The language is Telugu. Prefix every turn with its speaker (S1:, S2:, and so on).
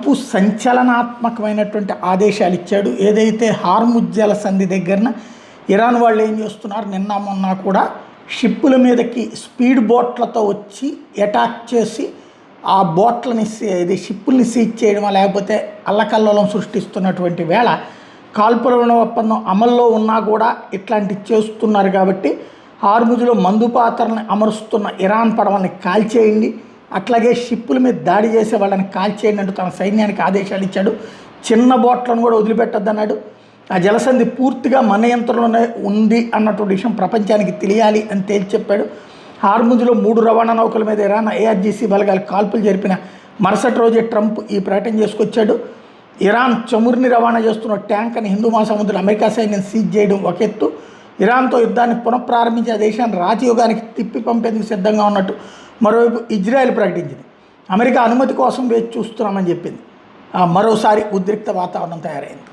S1: ట్రంప్ సంచలనాత్మకమైనటువంటి ఆదేశాలు ఇచ్చాడు. ఏదైతే హార్ముజ్ జలసంధి దగ్గరన ఇరాన్ వాళ్ళు ఏం చేస్తున్నారు, నిన్న మొన్న కూడా షిప్పుల మీదకి స్పీడ్ బోట్లతో వచ్చి అటాక్ చేసి ఆ బోట్లని ఇది షిప్పుల్ని సీజ్ చేయడం, లేకపోతే అల్లకల్లోలం సృష్టిస్తున్నటువంటి వేళ కాల్పుల ఒప్పందం అమల్లో ఉన్నా కూడా ఇట్లాంటివి చేస్తున్నారు. కాబట్టి హార్ముజ్లో మందు పాత్రలను అమరుస్తున్న ఇరాన్ పడవల్ని కాల్చేయండి, అట్లాగే షిప్పుల మీద దాడి చేసే వాళ్ళని కాల్చేయండి అంటూ తన సైన్యానికి ఆదేశాలు ఇచ్చాడు. చిన్న బోట్లను కూడా వదిలిపెట్టొద్దన్నాడు. ఆ జలసంధి పూర్తిగా మన యంత్రంలోనే ఉంది అన్నటువంటి విషయం ప్రపంచానికి తెలియాలి అని తేల్చి చెప్పాడు. హార్ముజ్లో 3 రవాణా నౌకల మీద ఇరాన్ ఐఆర్జీసీ బలగాలు కాల్పులు జరిపిన మరుసటి రోజే ట్రంప్ ఈ ప్రకటన చేసుకొచ్చాడు. ఇరాన్ చమురుని రవాణా చేస్తున్న ట్యాంక్ని హిందూ మహాసముద్రం అమెరికా సైన్యం సీజ్ చేయడం ఒక ఎత్తు, ఇరాన్తో యుద్ధాన్ని పునఃప్రారంభించి ఆ దేశాన్ని రాజయోగానికి తిప్పి పంపేందుకు సిద్ధంగా ఉన్నట్టు మరోవైపు ఇజ్రాయెల్ ప్రకటించింది. అమెరికా అనుమతి కోసం వేచి చూస్తున్నామని చెప్పింది. మరోసారి ఉద్రిక్త వాతావరణం తయారైంది.